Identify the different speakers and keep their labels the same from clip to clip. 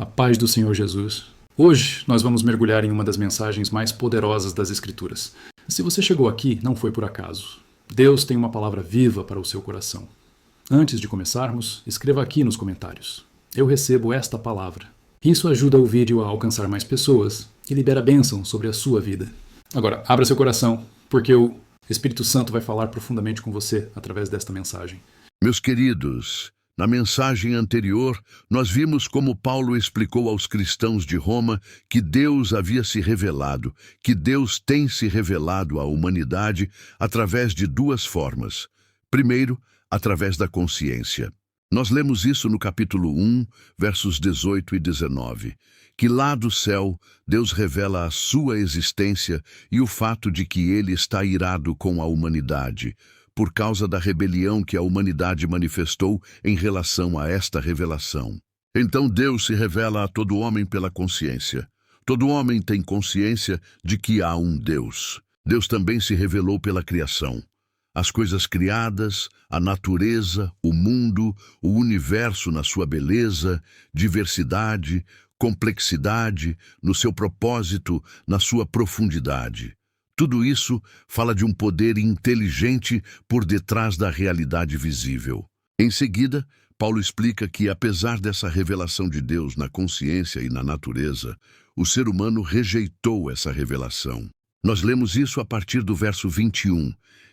Speaker 1: A paz do Senhor Jesus. Hoje nós vamos mergulhar em uma das mensagens mais poderosas das Escrituras. Se você chegou aqui, não foi por acaso. Deus tem uma palavra viva para o seu coração. Antes de começarmos, escreva aqui nos comentários: eu recebo esta palavra. Isso ajuda o vídeo a alcançar mais pessoas e libera bênção sobre a sua vida. Agora, abra seu coração, porque o Espírito Santo vai falar profundamente com você através desta mensagem.
Speaker 2: Meus queridos, na mensagem anterior, nós vimos como Paulo explicou aos cristãos de Roma que Deus havia se revelado, que Deus tem se revelado à humanidade através de duas formas. Primeiro, através da consciência. Nós lemos isso no capítulo 1, versos 18 e 19, que lá do céu Deus revela a sua existência e o fato de que ele está irado com a humanidade, por causa da rebelião que a humanidade manifestou em relação a esta revelação. Então Deus se revela a todo homem pela consciência. Todo homem tem consciência de que há um Deus. Deus também se revelou pela criação. As coisas criadas, a natureza, o mundo, o universo na sua beleza, diversidade, complexidade, no seu propósito, na sua profundidade. Tudo isso fala de um poder inteligente por detrás da realidade visível. Em seguida, Paulo explica que, apesar dessa revelação de Deus na consciência e na natureza, o ser humano rejeitou essa revelação. Nós lemos isso a partir do verso 21,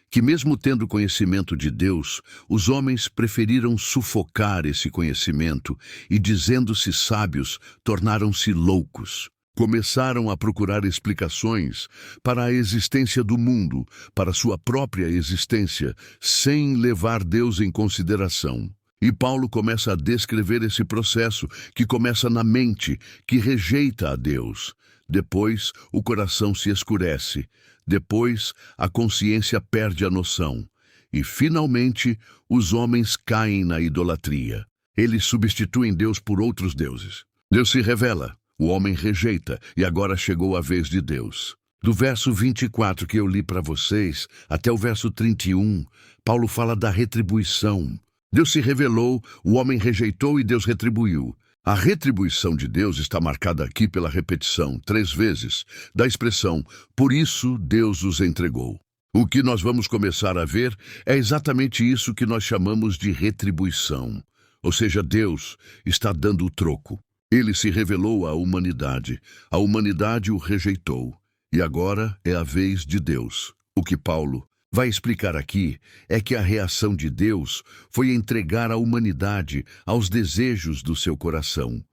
Speaker 2: que mesmo tendo conhecimento de Deus, os homens preferiram sufocar esse conhecimento e, dizendo-se sábios, tornaram-se loucos. Começaram a procurar explicações para a existência do mundo, para sua própria existência, sem levar Deus em consideração. E Paulo começa a descrever esse processo que começa na mente, que rejeita a Deus. Depois, o coração se escurece. Depois, a consciência perde a noção. E, finalmente, os homens caem na idolatria. Eles substituem Deus por outros deuses. Deus se revela. O homem rejeita, e agora chegou a vez de Deus. Do verso 24 que eu li para vocês, até o verso 31, Paulo fala da retribuição. Deus se revelou, o homem rejeitou e Deus retribuiu. A retribuição de Deus está marcada aqui pela repetição, 3 vezes, da expressão, por isso Deus os entregou. O que nós vamos começar a ver é exatamente isso que nós chamamos de retribuição. Ou seja, Deus está dando o troco. Ele se revelou à humanidade. A humanidade o rejeitou. E agora é a vez de Deus. O que Paulo vai explicar aqui é que a reação de Deus foi entregar a humanidade aos desejos do seu coração.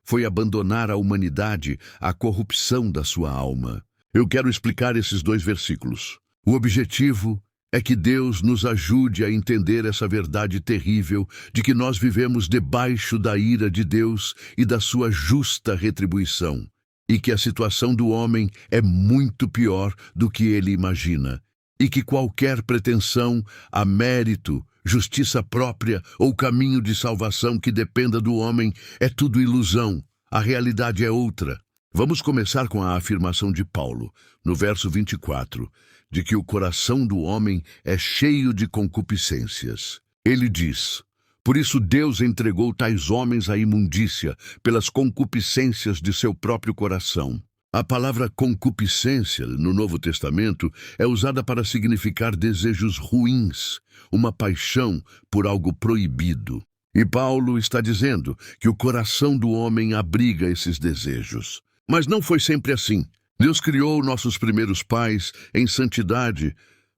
Speaker 2: Foi abandonar a humanidade à corrupção da sua alma. Eu quero explicar esses 2 versículos. O objetivo é que Deus nos ajude a entender essa verdade terrível de que nós vivemos debaixo da ira de Deus e da sua justa retribuição, e que a situação do homem é muito pior do que ele imagina, e que qualquer pretensão a mérito, justiça própria ou caminho de salvação que dependa do homem é tudo ilusão. A realidade é outra. Vamos começar com a afirmação de Paulo, no verso 24, de que o coração do homem é cheio de concupiscências. Ele diz, por isso Deus entregou tais homens à imundícia pelas concupiscências de seu próprio coração. A palavra concupiscência, no Novo Testamento, é usada para significar desejos ruins, uma paixão por algo proibido. E Paulo está dizendo que o coração do homem abriga esses desejos. Mas não foi sempre assim. Deus criou nossos primeiros pais em santidade,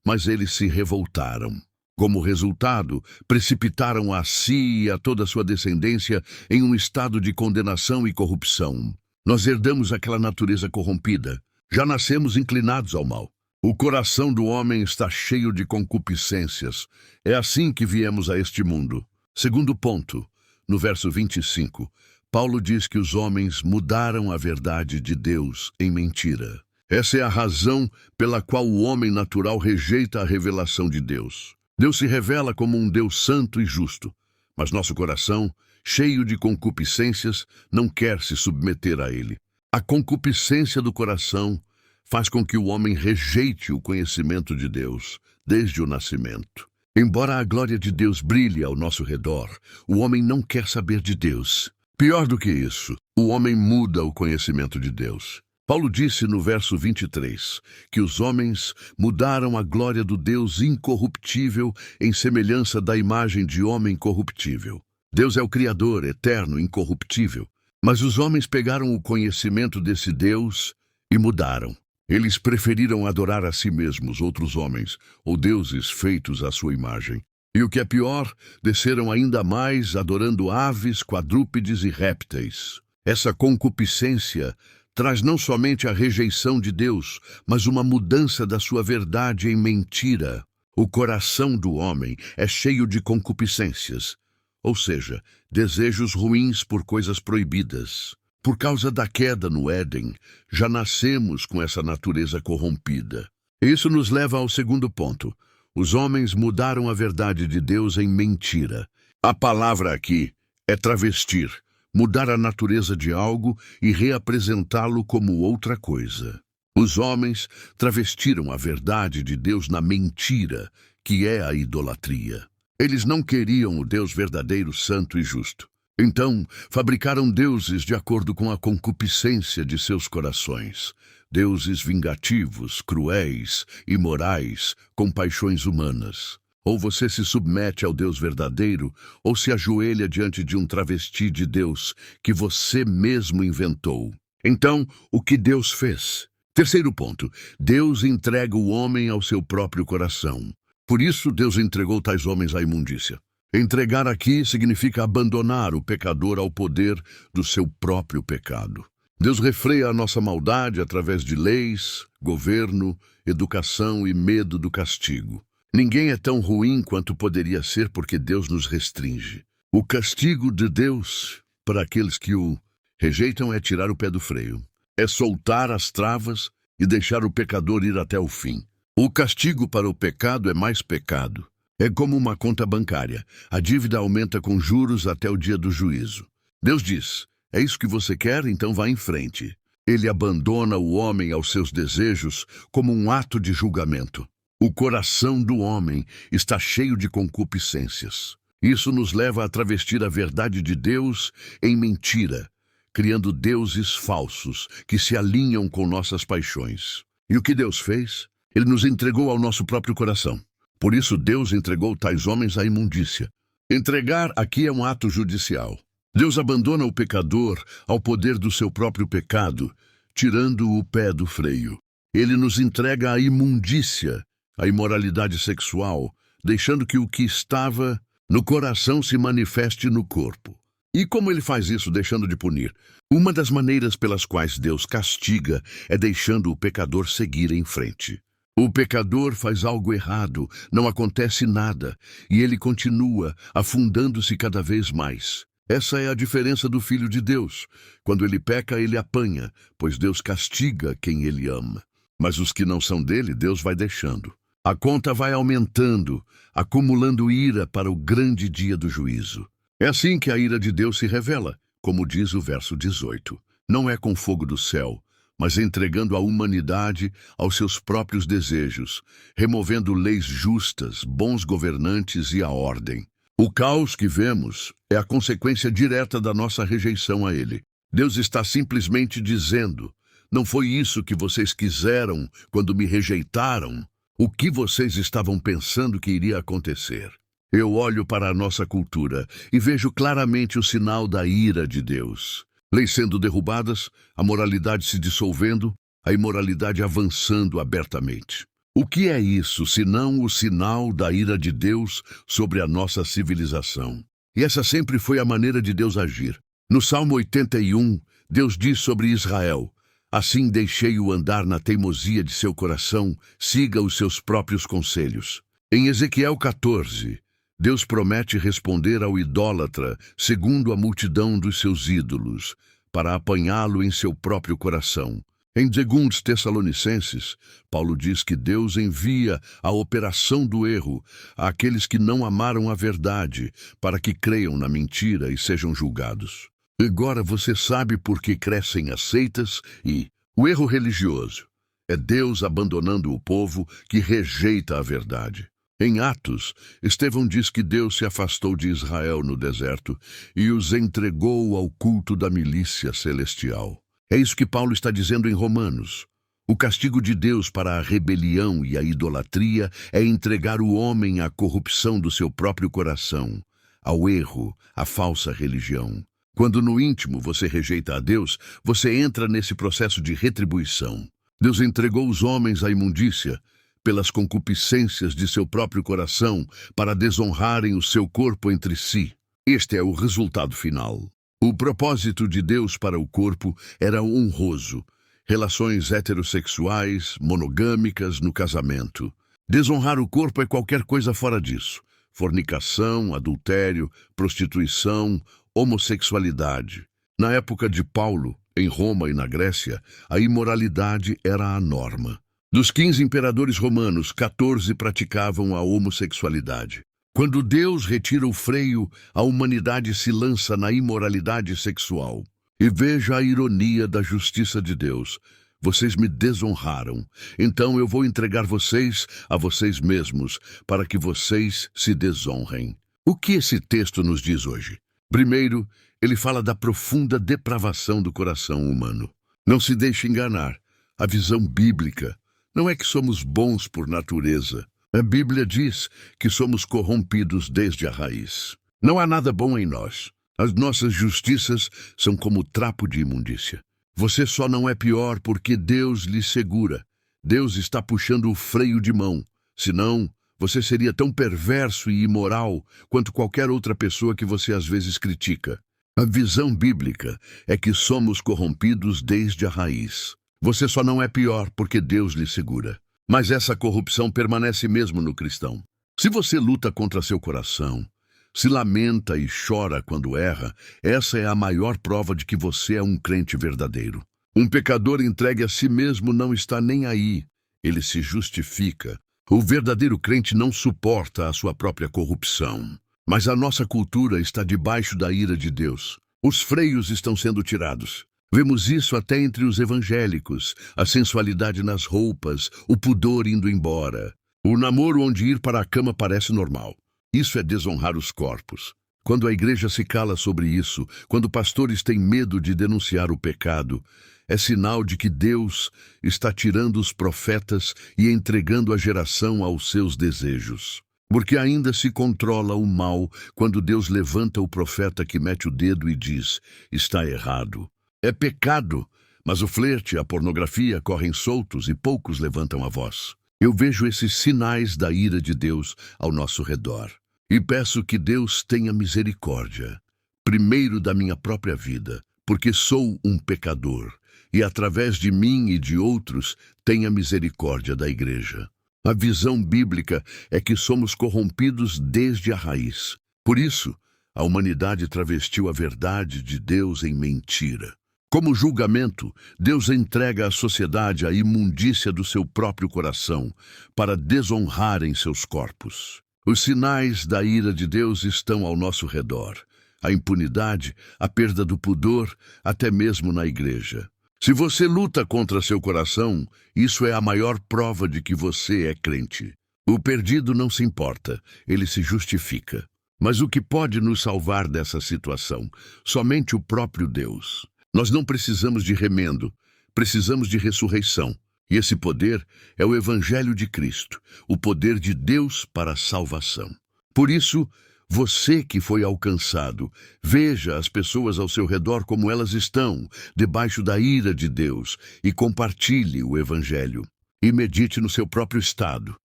Speaker 2: mas eles se revoltaram. Como resultado, precipitaram a si e a toda a sua descendência em um estado de condenação e corrupção. Nós herdamos aquela natureza corrompida. Já nascemos inclinados ao mal. O coração do homem está cheio de concupiscências. É assim que viemos a este mundo. Segundo ponto, no verso 25, Paulo diz que os homens mudaram a verdade de Deus em mentira. Essa é a razão pela qual o homem natural rejeita a revelação de Deus. Deus se revela como um Deus santo e justo, mas nosso coração, cheio de concupiscências, não quer se submeter a ele. A concupiscência do coração faz com que o homem rejeite o conhecimento de Deus desde o nascimento. Embora a glória de Deus brilhe ao nosso redor, o homem não quer saber de Deus. Pior do que isso, O homem muda o conhecimento de Deus. Paulo disse no verso 23 que os homens mudaram a glória do Deus incorruptível em semelhança da imagem de homem corruptível. Deus é o Criador, eterno, incorruptível. Mas os homens pegaram o conhecimento desse Deus e mudaram. Eles preferiram adorar a si mesmos, outros homens, ou deuses feitos à sua imagem. E o que é pior, desceram ainda mais adorando aves, quadrúpedes e répteis. Essa concupiscência traz não somente a rejeição de Deus, mas uma mudança da sua verdade em mentira. O coração do homem é cheio de concupiscências, ou seja, desejos ruins por coisas proibidas. Por causa da queda no Éden, já nascemos com essa natureza corrompida. Isso nos leva ao segundo ponto. Os homens mudaram a verdade de Deus em mentira. A palavra aqui é travestir, mudar a natureza de algo e reapresentá-lo como outra coisa. Os homens travestiram a verdade de Deus na mentira, que é a idolatria. Eles não queriam o Deus verdadeiro, santo e justo. Então, fabricaram deuses de acordo com a concupiscência de seus corações. Deuses vingativos, cruéis, imorais, com paixões humanas. Ou você se submete ao Deus verdadeiro, ou se ajoelha diante de um travesti de Deus que você mesmo inventou. Então, o que Deus fez? Terceiro ponto, Deus entrega o homem ao seu próprio coração. Por isso, Deus entregou tais homens à imundícia. Entregar aqui significa abandonar o pecador ao poder do seu próprio pecado. Deus refreia a nossa maldade através de leis, governo, educação e medo do castigo. Ninguém é tão ruim quanto poderia ser porque Deus nos restringe. O castigo de Deus para aqueles que o rejeitam é tirar o pé do freio. É soltar as travas e deixar o pecador ir até o fim. O castigo para o pecado é mais pecado. É como uma conta bancária. A dívida aumenta com juros até o dia do juízo. Deus diz, é isso que você quer? Então vá em frente. Ele abandona o homem aos seus desejos como um ato de julgamento. O coração do homem está cheio de concupiscências. Isso nos leva a travestir a verdade de Deus em mentira, criando deuses falsos que se alinham com nossas paixões. E o que Deus fez? Ele nos entregou ao nosso próprio coração. Por isso Deus entregou tais homens à imundícia. Entregar aqui é um ato judicial. Deus abandona o pecador ao poder do seu próprio pecado, tirando o pé do freio. Ele nos entrega à imundícia, à imoralidade sexual, deixando que o que estava no coração se manifeste no corpo. E como ele faz isso deixando de punir? Uma das maneiras pelas quais Deus castiga é deixando o pecador seguir em frente. O pecador faz algo errado, não acontece nada, e ele continua, afundando-se cada vez mais. Essa é a diferença do Filho de Deus. Quando ele peca, ele apanha, pois Deus castiga quem ele ama. Mas os que não são dele, Deus vai deixando. A conta vai aumentando, acumulando ira para o grande dia do juízo. É assim que a ira de Deus se revela, como diz o verso 18. Não é com fogo do céu, mas entregando a humanidade aos seus próprios desejos, removendo leis justas, bons governantes e a ordem. O caos que vemos é a consequência direta da nossa rejeição a ele. Deus está simplesmente dizendo, não foi isso que vocês quiseram quando me rejeitaram? O que vocês estavam pensando que iria acontecer? Eu olho para a nossa cultura e vejo claramente o sinal da ira de Deus. Leis sendo derrubadas, a moralidade se dissolvendo, a imoralidade avançando abertamente. O que é isso, senão o sinal da ira de Deus sobre a nossa civilização? E essa sempre foi a maneira de Deus agir. No Salmo 81, Deus diz sobre Israel, assim deixei-o andar na teimosia de seu coração, siga os seus próprios conselhos. Em Ezequiel 14, Deus promete responder ao idólatra segundo a multidão dos seus ídolos, para apanhá-lo em seu próprio coração. Em 2 Tessalonicenses, Paulo diz que Deus envia a operação do erro àqueles que não amaram a verdade, para que creiam na mentira e sejam julgados. Agora você sabe por que crescem as seitas e o erro religioso. É Deus abandonando o povo que rejeita a verdade. Em Atos, Estevão diz que Deus se afastou de Israel no deserto e os entregou ao culto da milícia celestial. É isso que Paulo está dizendo em Romanos. O castigo de Deus para a rebelião e a idolatria é entregar o homem à corrupção do seu próprio coração, ao erro, à falsa religião. Quando no íntimo você rejeita a Deus, você entra nesse processo de retribuição. Deus entregou os homens à imundícia, pelas concupiscências de seu próprio coração, para desonrarem o seu corpo entre si. Este é o resultado final. O propósito de Deus para o corpo era honroso. Relações heterossexuais, monogâmicas no casamento. Desonrar o corpo é qualquer coisa fora disso. Fornicação, adultério, prostituição, homossexualidade. Na época de Paulo, em Roma e na Grécia, a imoralidade era a norma. Dos 15 imperadores romanos, 14 praticavam a homossexualidade. Quando Deus retira o freio, a humanidade se lança na imoralidade sexual. E veja a ironia da justiça de Deus. Vocês me desonraram, então eu vou entregar vocês a vocês mesmos, para que vocês se desonrem. O que esse texto nos diz hoje? Primeiro, ele fala da profunda depravação do coração humano. Não se deixe enganar. A visão bíblica não é que somos bons por natureza. A Bíblia diz que somos corrompidos desde a raiz. Não há nada bom em nós. As nossas justiças são como trapo de imundícia. Você só não é pior porque Deus lhe segura. Deus está puxando o freio de mão. Senão, você seria tão perverso e imoral quanto qualquer outra pessoa que você às vezes critica. A visão bíblica é que somos corrompidos desde a raiz. Você só não é pior porque Deus lhe segura. Mas essa corrupção permanece mesmo no cristão. Se você luta contra seu coração, se lamenta e chora quando erra, essa é a maior prova de que você é um crente verdadeiro. Um pecador entregue a si mesmo não está nem aí. Ele se justifica. O verdadeiro crente não suporta a sua própria corrupção. Mas a nossa cultura está debaixo da ira de Deus. Os freios estão sendo tirados. Vemos isso até entre os evangélicos, a sensualidade nas roupas, o pudor indo embora. O namoro onde ir para a cama parece normal. Isso é desonrar os corpos. Quando a igreja se cala sobre isso, quando pastores têm medo de denunciar o pecado, é sinal de que Deus está tirando os profetas e entregando a geração aos seus desejos. Porque ainda se controla o mal quando Deus levanta o profeta que mete o dedo e diz: está errado. É pecado, mas o flerte e a pornografia correm soltos e poucos levantam a voz. Eu vejo esses sinais da ira de Deus ao nosso redor. E peço que Deus tenha misericórdia, primeiro da minha própria vida, porque sou um pecador, e através de mim e de outros tenha misericórdia da igreja. A visão bíblica é que somos corrompidos desde a raiz. Por isso, a humanidade travestiu a verdade de Deus em mentira. Como julgamento, Deus entrega à sociedade a imundícia do seu próprio coração para desonrarem seus corpos. Os sinais da ira de Deus estão ao nosso redor. A impunidade, a perda do pudor, até mesmo na igreja. Se você luta contra seu coração, isso é a maior prova de que você é crente. O perdido não se importa, ele se justifica. Mas o que pode nos salvar dessa situação? Somente o próprio Deus. Nós não precisamos de remendo, precisamos de ressurreição. E esse poder é o Evangelho de Cristo, o poder de Deus para a salvação. Por isso, você que foi alcançado, veja as pessoas ao seu redor como elas estão, debaixo da ira de Deus, e compartilhe o Evangelho. E medite no seu próprio estado.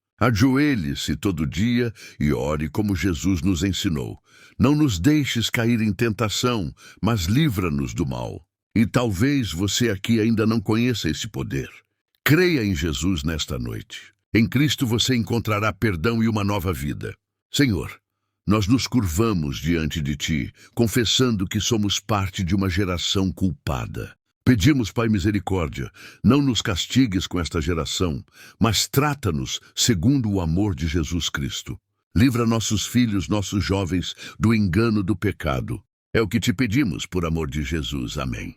Speaker 2: Ajoelhe-se todo dia e ore como Jesus nos ensinou. Não nos deixes cair em tentação, mas livra-nos do mal. E talvez você aqui ainda não conheça esse poder. Creia em Jesus nesta noite. Em Cristo você encontrará perdão e uma nova vida. Senhor, nós nos curvamos diante de Ti, confessando que somos parte de uma geração culpada. Pedimos, Pai, misericórdia, não nos castigues com esta geração, mas trata-nos segundo o amor de Jesus Cristo. Livra nossos filhos, nossos jovens, do engano do pecado. É o que te pedimos por amor de Jesus. Amém.